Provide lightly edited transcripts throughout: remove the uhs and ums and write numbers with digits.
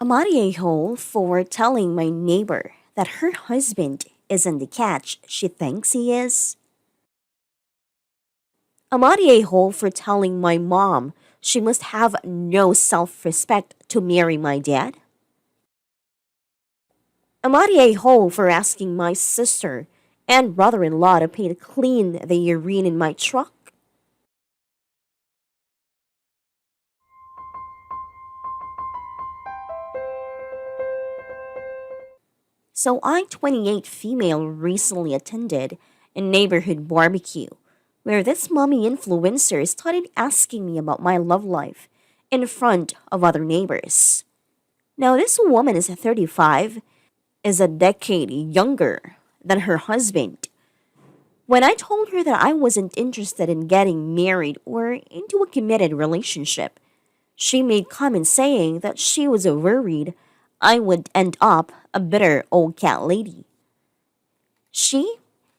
Am I a hole for telling my neighbor that her husband isn't the catch she thinks he is? Am I a hole for telling my mom she must have no self respect to marry my dad? Am I a hole for asking my sister and brother in law to pay to clean the urine in my truck? So I 28 female recently attended a neighborhood barbecue where this mommy influencer started asking me about my love life in front of other neighbors. Now this woman is 35, is a decade younger than her husband. When I told her that I wasn't interested in getting married or into a committed relationship, she made comments saying that she was worried I would end up a bitter old cat lady. She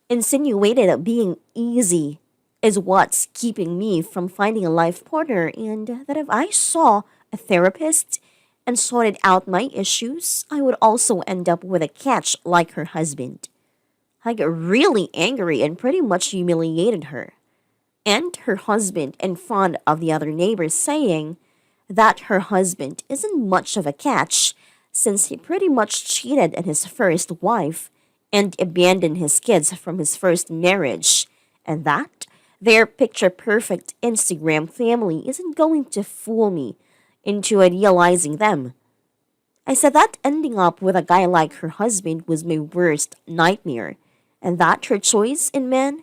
insinuated that being easy is what's keeping me from finding a life partner, and that if I saw a therapist and sorted out my issues, I would also end up with a catch like her husband. I got really angry and pretty much humiliated her and her husband in front of the other neighbors, saying that her husband isn't much of a catch since he pretty much cheated on his first wife and abandoned his kids from his first marriage, and that their picture perfect Instagram family isn't going to fool me into idealizing them. I said that ending up with a guy like her husband was my worst nightmare, and that her choice in men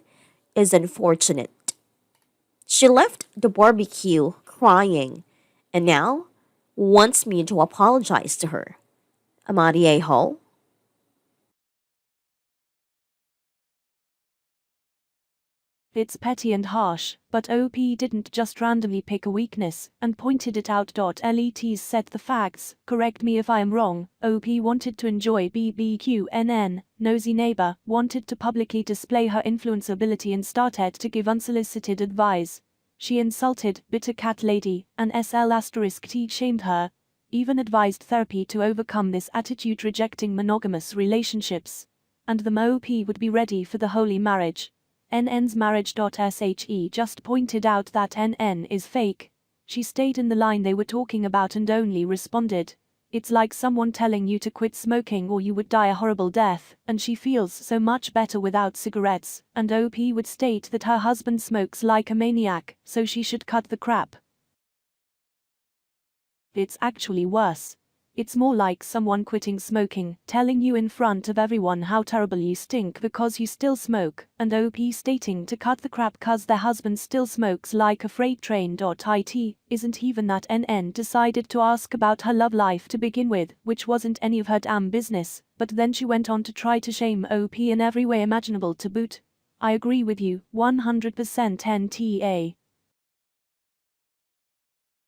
is unfortunate. She left the barbecue crying and now wants me to apologize to her. Am I the a-hole? It's petty and harsh, but OP didn't just randomly pick a weakness and pointed it out. Let's set the facts, correct me if I am wrong. OP wanted to enjoy BBQNN, nosy neighbor, wanted to publicly display her influence ability and started to give unsolicited advice. She insulted bitter cat lady, and SL*T shamed her. Even advised therapy to overcome this attitude, rejecting monogamous relationships. And the MOP would be ready for the holy marriage. NN's marriage.she just pointed out that NN is fake. She stayed in the line they were talking about and only responded, "It's like someone telling you to quit smoking or you would die a horrible death, and she feels so much better without cigarettes," and OP would state that her husband smokes like a maniac, so she should cut the crap. It's actually worse. It's more like someone quitting smoking, telling you in front of everyone how terrible you stink because you still smoke, and OP stating to cut the crap cause their husband still smokes like a freight train. It isn't even that NN decided to ask about her love life to begin with, which wasn't any of her damn business, but then she went on to try to shame OP in every way imaginable to boot. I agree with you, 100% NTA.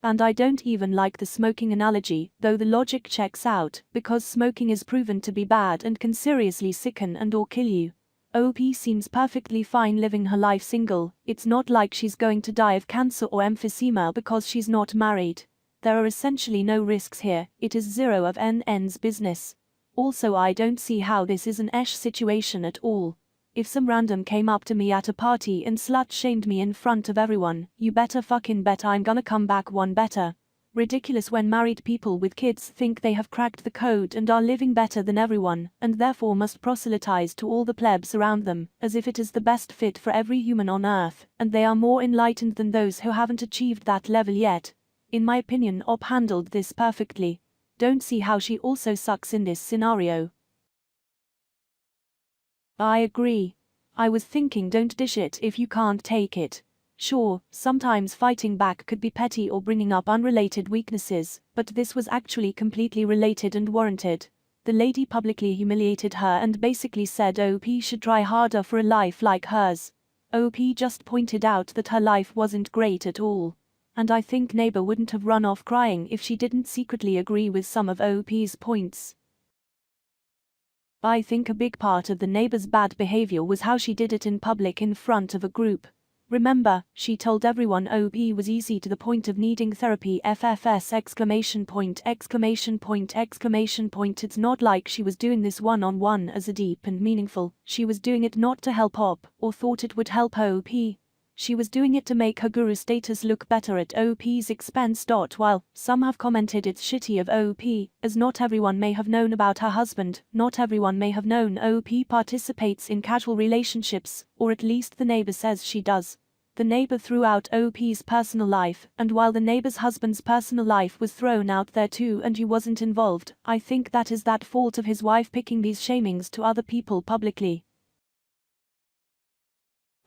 And I don't even like the smoking analogy, though the logic checks out, because smoking is proven to be bad and can seriously sicken and or kill you. OP seems perfectly fine living her life single. It's not like she's going to die of cancer or emphysema because she's not married. There are essentially no risks here, it is zero of NN's business. Also, I don't see how this is an Esh situation at all. If some random came up to me at a party and slut-shamed me in front of everyone, you better fucking bet I'm gonna come back one better. Ridiculous when married people with kids think they have cracked the code and are living better than everyone, and therefore must proselytize to all the plebs around them, as if it is the best fit for every human on earth, and they are more enlightened than those who haven't achieved that level yet. In my opinion, OP handled this perfectly. Don't see how she also sucks in this scenario. I agree. I was thinking, don't dish it if you can't take it. Sure, sometimes fighting back could be petty or bringing up unrelated weaknesses, but this was actually completely related and warranted. The lady publicly humiliated her and basically said OP should try harder for a life like hers. OP just pointed out that her life wasn't great at all. And I think neighbor wouldn't have run off crying if she didn't secretly agree with some of OP's points. I think a big part of the neighbor's bad behavior was how she did it in public in front of a group. Remember, she told everyone OP was easy to the point of needing therapy FFS exclamation point exclamation point exclamation point. It's not like she was doing this one-on-one as a deep and meaningful. She was doing it not to help OP, or thought it would help OP. She was doing it to make her guru status look better at OP's expense. While some have commented it's shitty of OP, as not everyone may have known about her husband, not everyone may have known OP participates in casual relationships, or at least the neighbor says she does. The neighbor threw out OP's personal life, and while the neighbor's husband's personal life was thrown out there too and he wasn't involved, I think that is that fault of his wife picking these shamings to other people publicly.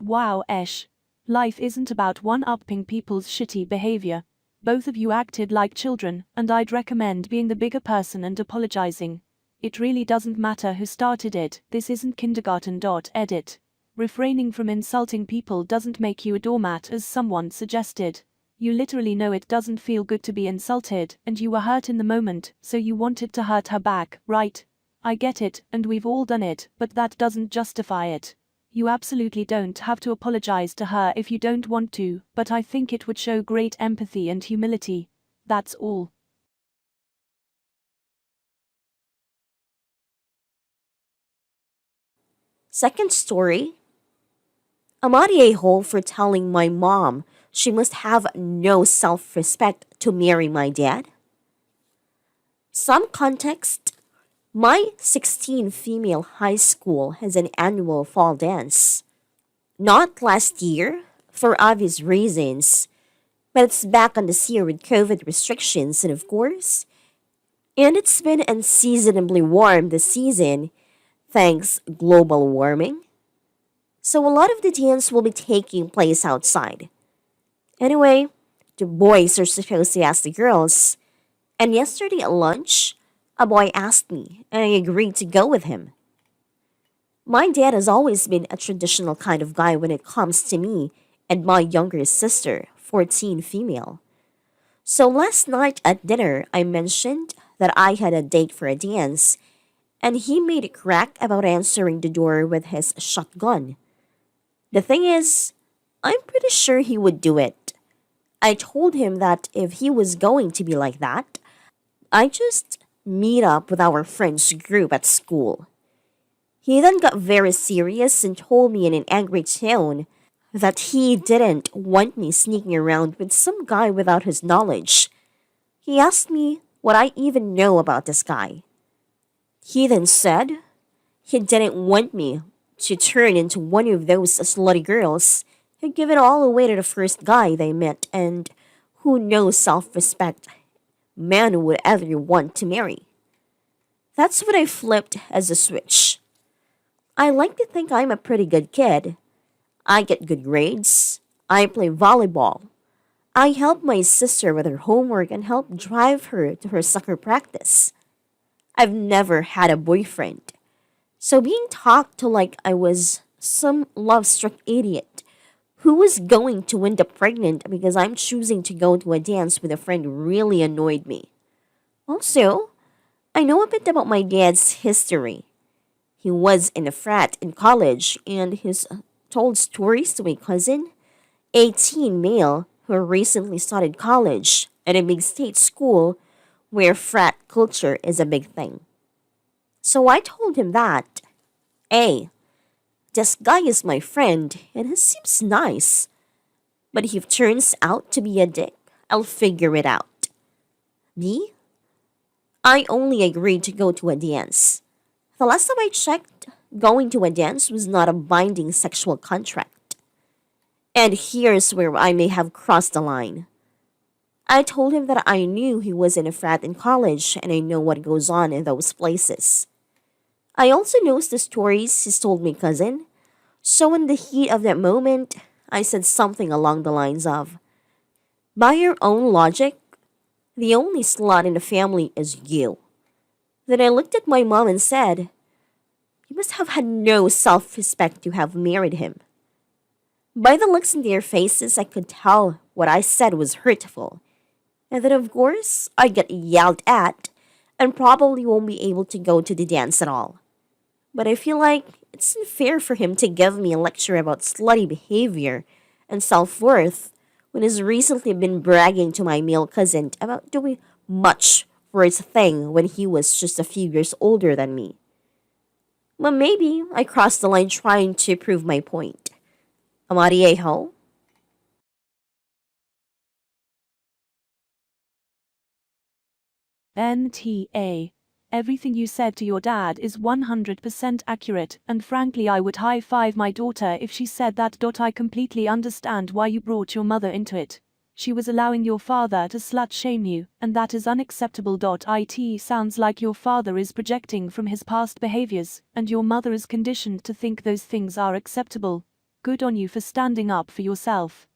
Wow, Esh. Life isn't about one-upping people's shitty behavior. Both of you acted like children, and I'd recommend being the bigger person and apologizing. It really doesn't matter who started it, this isn't kindergarten. Edit. Refraining from insulting people doesn't make you a doormat as someone suggested. You literally know it doesn't feel good to be insulted, and you were hurt in the moment, so you wanted to hurt her back, right? I get it, and we've all done it, but that doesn't justify it. You absolutely don't have to apologize to her if you don't want to, but I think it would show great empathy and humility. That's all. Second story. Am I the a-hole for telling my mom she must have no self-respect to marry my dad? Some context. My 16 female high school has an annual fall dance. Not last year, for obvious reasons, but it's back on this year with COVID restrictions and of course, and it's been unseasonably warm this season, thanks global warming. So a lot of the dance will be taking place outside. Anyway, the boys are supposed to ask the girls, and yesterday at lunch, a boy asked me, and I agreed to go with him. My dad has always been a traditional kind of guy when it comes to me and my younger sister, 14 female. So last night at dinner, I mentioned that I had a date for a dance, and he made a crack about answering the door with his shotgun. The thing is, I'm pretty sure he would do it. I told him that if he was going to be like that, I just meet up with our friends group at school. He then got very serious and told me in an angry tone that he didn't want me sneaking around with some guy without his knowledge. He asked me what I even know about this guy. He then said he didn't want me to turn into one of those slutty girls who give it all away to the first guy they met and who no self-respect man would ever want to marry. That's when I flipped as a switch. I like to think I'm a pretty good kid. I get good grades. I play volleyball. I help my sister with her homework and help drive her to her soccer practice. I've never had a boyfriend. So being talked to like I was some love-struck idiot who was going to end up pregnant because I'm choosing to go to a dance with a friend really annoyed me. Also, I know a bit about my dad's history. He was in a frat in college and he's told stories to my cousin, a teen male who recently started college at a big state school where frat culture is a big thing. So I told him that, A, this guy is my friend and he seems nice, but if he turns out to be a dick, I'll figure it out. B, I only agreed to go to a dance. The last time I checked, going to a dance was not a binding sexual contract. And here's where I may have crossed the line. I told him that I knew he was in a frat in college and I know what goes on in those places. I also know the stories he's told my cousin, so in the heat of that moment, I said something along the lines of, by your own logic, the only slut in the family is you. Then I looked at my mom and said, you must have had no self-respect to have married him. By the looks in their faces, I could tell what I said was hurtful. And then, of course, I got yelled at and probably won't be able to go to the dance at all. But I feel like it's unfair for him to give me a lecture about slutty behavior and self-worth when he's recently been bragging to my male cousin about doing much for his thing when he was just a few years older than me. Well, maybe I crossed the line trying to prove my point. Amariejo? NTA. Everything you said to your dad is 100% accurate, and frankly, I would high five my daughter if she said that. I completely understand why you brought your mother into it. She was allowing your father to slut shame you, and that is unacceptable. It sounds like your father is projecting from his past behaviors, and your mother is conditioned to think those things are acceptable. Good on you for standing up for yourself.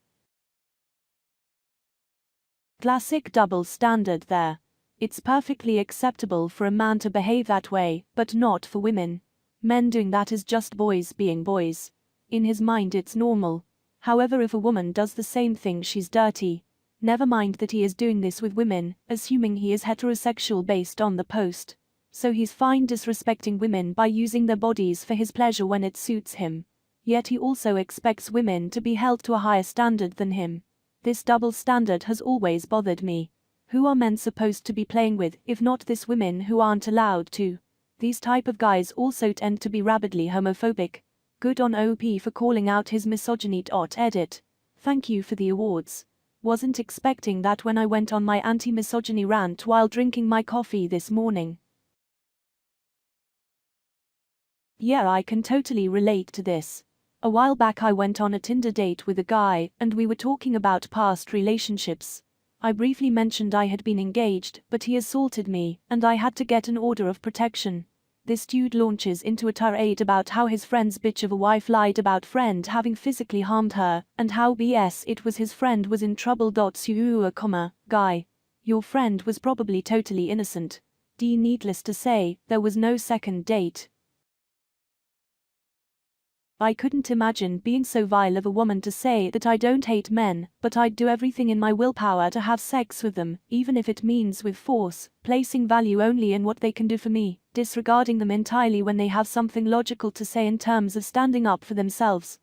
Classic double standard there. It's perfectly acceptable for a man to behave that way, but not for women. Men doing that is just boys being boys. In his mind it's normal. However, if a woman does the same thing, she's dirty. Never mind that he is doing this with women, assuming he is heterosexual based on the post. So he's fine disrespecting women by using their bodies for his pleasure when it suits him. Yet he also expects women to be held to a higher standard than him. This double standard has always bothered me. Who are men supposed to be playing with, if not this women who aren't allowed to? These type of guys also tend to be rabidly homophobic. Good on OP for calling out his misogyny. Edit. Thank you for the awards. Wasn't expecting that when I went on my anti-misogyny rant while drinking my coffee this morning. Yeah, I can totally relate to this. A while back I went on a Tinder date with a guy, and we were talking about past relationships. I briefly mentioned I had been engaged, but he assaulted me, and I had to get an order of protection. This dude launches into a tirade about how his friend's bitch of a wife lied about friend having physically harmed her, and how BS it was his friend was in trouble. Guy. Your friend was probably totally innocent. Needless to say, there was no second date. I couldn't imagine being so vile of a woman to say that I don't hate men, but I'd do everything in my willpower to have sex with them, even if it means with force, placing value only in what they can do for me, disregarding them entirely when they have something logical to say in terms of standing up for themselves.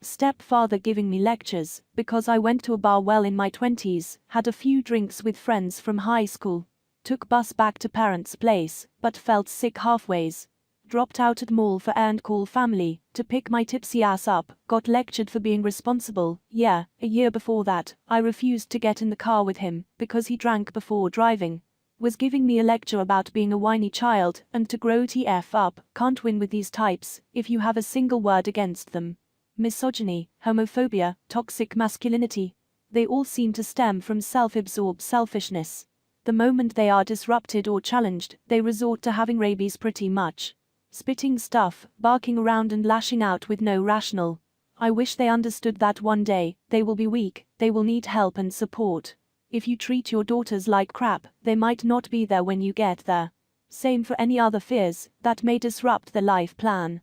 Stepfather giving me lectures, because I went to a bar well in my 20s, had a few drinks with friends from high school, took bus back to parents' place, but felt sick halfways. Dropped out at mall for and call family to pick my tipsy ass up, got lectured for being responsible. Yeah, a year before that, I refused to get in the car with him because he drank before driving. Was giving me a lecture about being a whiny child and to grow TF up. Can't win with these types if you have a single word against them. Misogyny, homophobia, toxic masculinity. They all seem to stem from self-absorbed selfishness. The moment they are disrupted or challenged, they resort to having rabies pretty much. Spitting stuff, barking around and lashing out with no rational. I wish they understood that one day, they will be weak, they will need help and support. If you treat your daughters like crap, they might not be there when you get there. Same for any other fears that may disrupt their life plan.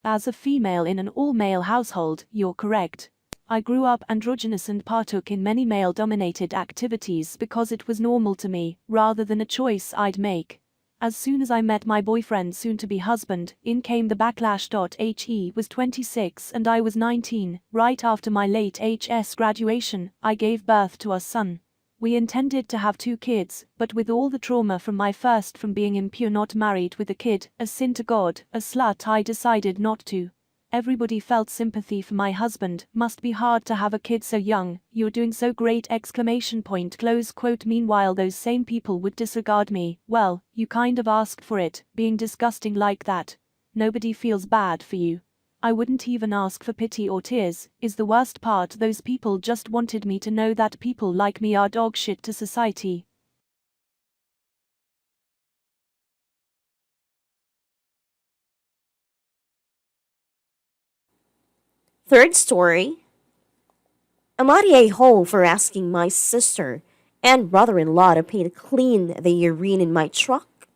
As a female in an all-male household, you're correct. I grew up androgynous and partook in many male-dominated activities because it was normal to me, rather than a choice I'd make. As soon as I met my boyfriend, soon-to-be husband, in came the backlash. He was 26 and I was 19. Right after my late HS graduation, I gave birth to our son. We intended to have 2 kids, but with all the trauma from my first from being impure, not married with a kid, a sin to God, a slut, I decided not to. Everybody felt sympathy for my husband. Must be hard to have a kid so young. You're doing so great! ! Meanwhile those same people would disregard me. Well, you kind of asked for it, being disgusting like that. Nobody feels bad for you. I wouldn't even ask for pity or tears, is the worst part. Those people just wanted me to know that people like me are dog shit to society. Third story. Amariejo for asking my sister and brother-in-law to paint clean the urine in my truck.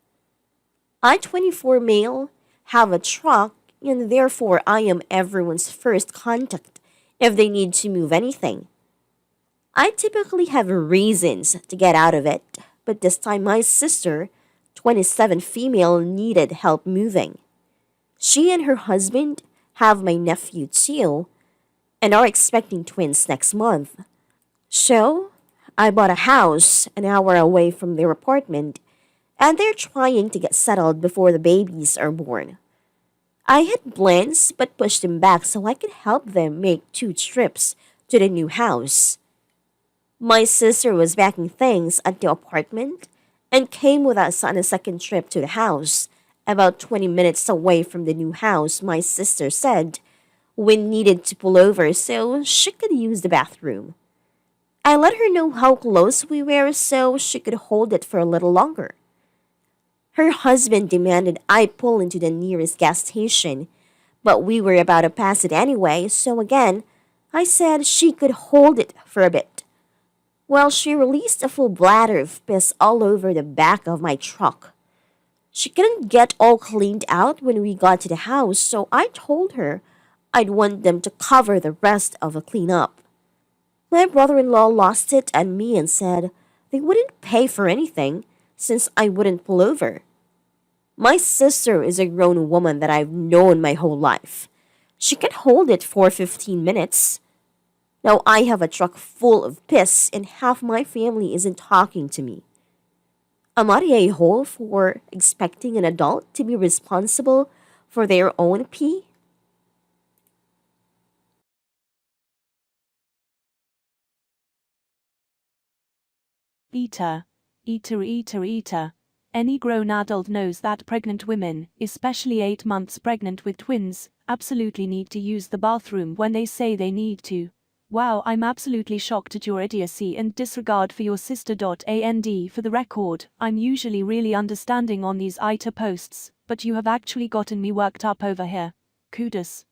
I, 24 male, have a truck, and therefore I am everyone's first contact if they need to move anything. I typically have reasons to get out of it, but this time my sister, 27 female, needed help moving. She and her husband have my nephew too, and are expecting twins next month. So, I bought a house an hour away from their apartment, and they're trying to get settled before the babies are born. I had plans but pushed them back so I could help them make 2 trips to the new house. My sister was packing things at the apartment and came with us on a second trip to the house. About 20 minutes away from the new house, my sister said we needed to pull over so she could use the bathroom. I let her know how close we were so she could hold it for a little longer. Her husband demanded I pull into the nearest gas station, but we were about to pass it anyway, so again, I said she could hold it for a bit. Well, she released a full bladder of piss all over the back of my truck. She couldn't get all cleaned out when we got to the house, so I told her I'd want them to cover the rest of the cleanup. My brother-in-law lost it at me and said they wouldn't pay for anything since I wouldn't pull over. My sister is a grown woman that I've known my whole life. She can hold it for 15 minutes. Now I have a truck full of piss and half my family isn't talking to me. Am I the a-hole for expecting an adult to be responsible for their own pee? AITA. AITA. Any grown adult knows that pregnant women, especially 8 months pregnant with twins, absolutely need to use the bathroom when they say they need to. Wow, I'm absolutely shocked at your idiocy and disregard for your sister. And for the record, I'm usually really understanding on these AITA posts, but you have actually gotten me worked up over here. Kudos.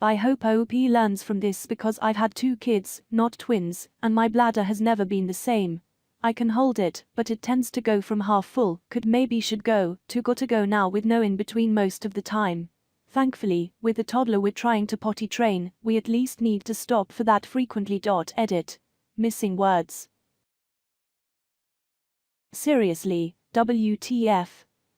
I hope OP learns from this because I've had 2 kids, not twins, and my bladder has never been the same. I can hold it, but it tends to go from half full, could maybe should go, to got to go now with no in between most of the time. Thankfully, with the toddler we're trying to potty train, we at least need to stop for that frequently. Edit. Missing words. Seriously, WTF.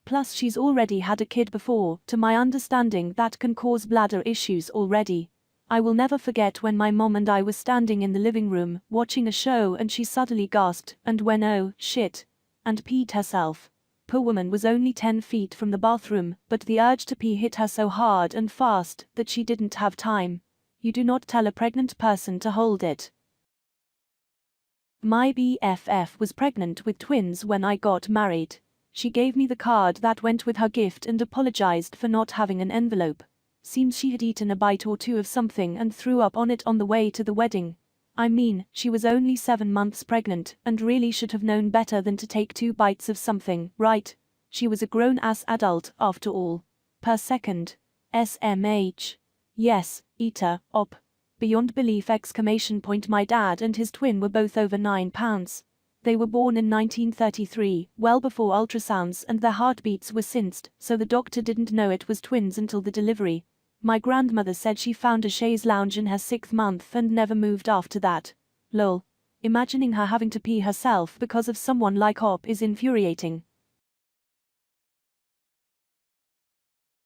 Plus she's already had a kid before, to my understanding that can cause bladder issues already. I will never forget when my mom and I were standing in the living room, watching a show and she suddenly gasped, and went oh, shit, and peed herself. Poor woman was only 10 feet from the bathroom, but the urge to pee hit her so hard and fast that she didn't have time. You do not tell a pregnant person to hold it. My BFF was pregnant with twins when I got married. She gave me the card that went with her gift and apologized for not having an envelope. Seems she had eaten a bite or 2 of something and threw up on it on the way to the wedding. I mean, she was only 7 months pregnant and really should have known better than to take 2 bites of something, right? She was a grown-ass adult, after all. Per second. SMH. Yes, AITA, op. Beyond belief! My dad and his twin were both over 9 pounds. They were born in 1933, well before ultrasounds, and their heartbeats were synced, so the doctor didn't know it was twins until the delivery. My grandmother said she found a chaise lounge in her 6th month and never moved after that. Lol. Imagining her having to pee herself because of someone like Op is infuriating.